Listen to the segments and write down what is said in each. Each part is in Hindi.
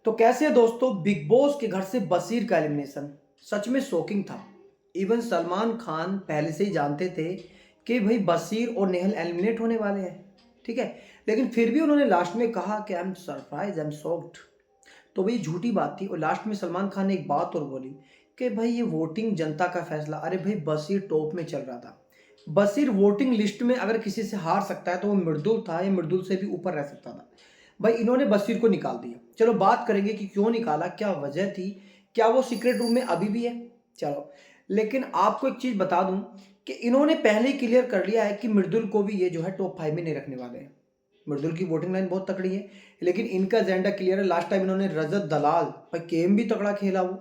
तो कैसे है दोस्तों, बिग बॉस के घर से बशीर का एलिमिनेशन सच में शॉकिंग था। इवन सलमान खान पहले से ही जानते थे कि भाई बशीर और नेहल एलिमिनेट होने वाले हैं, ठीक है। लेकिन फिर भी उन्होंने लास्ट में कहा कि I am surprise, I am shocked. तो भाई झूठी बात थी। और लास्ट में सलमान खान ने एक बात और बोली कि भाई ये वोटिंग जनता का फैसला। अरे भाई बशीर टॉप में चल रहा था। बशीर वोटिंग लिस्ट में अगर किसी से हार सकता है तो वो मृदुल था, या मृदुल से भी ऊपर रह सकता था। भाई इन्होंने बशीर को निकाल दिया। चलो बात करेंगे कि क्यों निकाला, क्या वजह थी, क्या वो सीक्रेट रूम में अभी भी है। चलो, लेकिन आपको एक चीज बता दूं कि इन्होंने पहले ही क्लियर कर लिया है कि मृदुल को भी ये जो है टॉप 5 में नहीं रखने वाले हैं। मृदुल की वोटिंग लाइन बहुत तकड़ी है, लेकिन इनका एजेंडा क्लियर है। लास्ट टाइम इन्होंने रजत दलाल, भाई गेम भी तगड़ा खेला वो।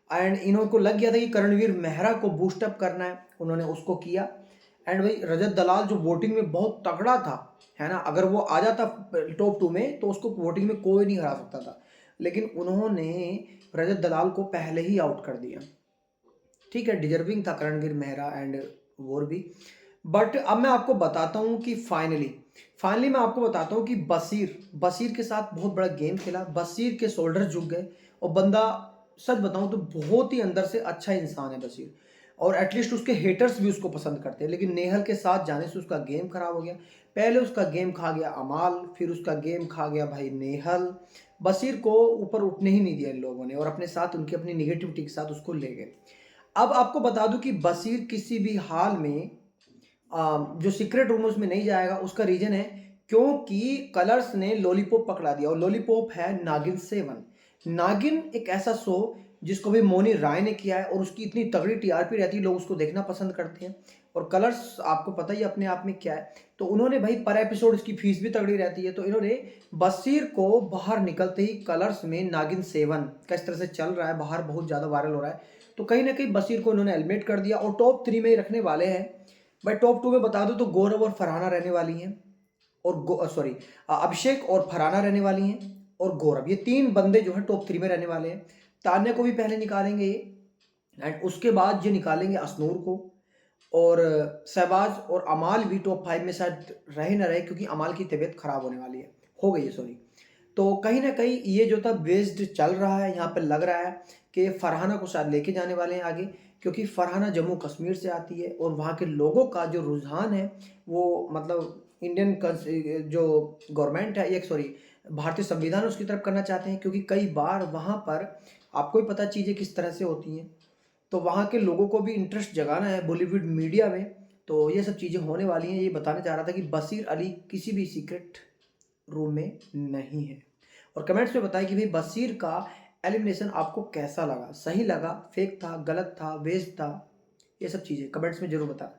एंड इनको लग गया था कि करणवीर मेहरा को बूस्टअप करना है, उन्होंने उसको किया। एंड भाई रजत दलाल जो वोटिंग में बहुत तगड़ा था, है ना, अगर वो आ जाता टॉप 2 में तो उसको वोटिंग में कोई नहीं हरा सकता था। लेकिन उन्होंने रजत दलाल को पहले ही आउट कर दिया। ठीक है, डिजर्विंग था करणवीर मेहरा एंड वो भी। बट अब मैं आपको बताता हूँ कि फाइनली फाइनली मैं आपको बताता हूँ कि बशीर बशीर के साथ बहुत बड़ा गेम खेला। बशीर के शोल्डर झुक गए। और बंदा, सच बताऊं तो बहुत ही अंदर से अच्छा इंसान है बशीर। और एटलीस्ट उसके हेटर्स भी उसको पसंद करते हैं। लेकिन नेहल के साथ जाने से उसका गेम खराब हो गया। पहले उसका गेम खा गया अमाल, फिर उसका गेम खा गया भाई नेहल। बशीर को ऊपर उठने ही नहीं दिया इन लोगों ने, और अपने साथ उनकी अपनी निगेटिविटी के साथ उसको ले गए। अब आपको बता दूं कि बशीर किसी भी हाल में जो सीक्रेट रूम उसमें नहीं जाएगा। उसका रीजन है क्योंकि कलर्स ने लॉलीपॉप पकड़ा दिया, और लॉलीपॉप है नागिन 7। नागिन एक ऐसा शो जिसको भी मोनी राय ने किया है, और उसकी इतनी तगड़ी टीआरपी रहती है, लोग उसको देखना पसंद करते हैं। और कलर्स आपको पता ही अपने आप में क्या है। तो उन्होंने भाई पर एपिसोड इसकी फीस भी तगड़ी रहती है, तो इन्होंने बशीर को बाहर निकलते ही कलर्स में नागिन 7 का इस तरह से चल रहा है, बाहर बहुत ज़्यादा वायरल हो रहा है, तो कहीं ना कहीं बशीर को इन्होंने एलिमिनेट कर दिया और टॉप 3 में ही रखने वाले हैं। भाई टॉप 2 में बता दो तो गौरव और फरहाना रहने वाली हैं, और सॉरी अभिषेक और फरहाना रहने वाली हैं, और गौरव, ये तीन बंदे जो है टॉप 3 में रहने वाले हैं। तान्या को भी पहले निकालेंगे ये, एंड उसके बाद ये निकालेंगे असनूर को। और शहबाज और अमाल भी टॉप 5 में शायद रहे ना रहे, क्योंकि अमाल की तबीयत खराब होने वाली है, हो गई है सॉरी। तो कहीं ना कहीं ये जो था बेस्ड चल रहा है, यहाँ पे लग रहा है कि फरहाना को शायद लेके जाने वाले हैं आगे। क्योंकि फरहाना जम्मू कश्मीर से आती है, और वहाँ के लोगों का जो रुझान है वो मतलब इंडियन जो गवर्नमेंट है, एक सॉरी भारतीय संविधान उसकी तरफ करना चाहते हैं। क्योंकि कई बार वहाँ पर आपको ही पता चीज़ें किस तरह से होती हैं, तो वहाँ के लोगों को भी इंटरेस्ट जगाना है बॉलीवुड मीडिया में। तो ये सब चीज़ें होने वाली हैं। ये बताना चाह रहा था कि बशीर अली किसी भी सीक्रेट रूम में नहीं है। और कमेंट्स में बताएं कि भाई बशीर का एलिमिनेशन आपको कैसा लगा, सही लगा, फेक था, गलत था, वेस्ट था। ये सब चीज़ें कमेंट्स में जरूर बताएं।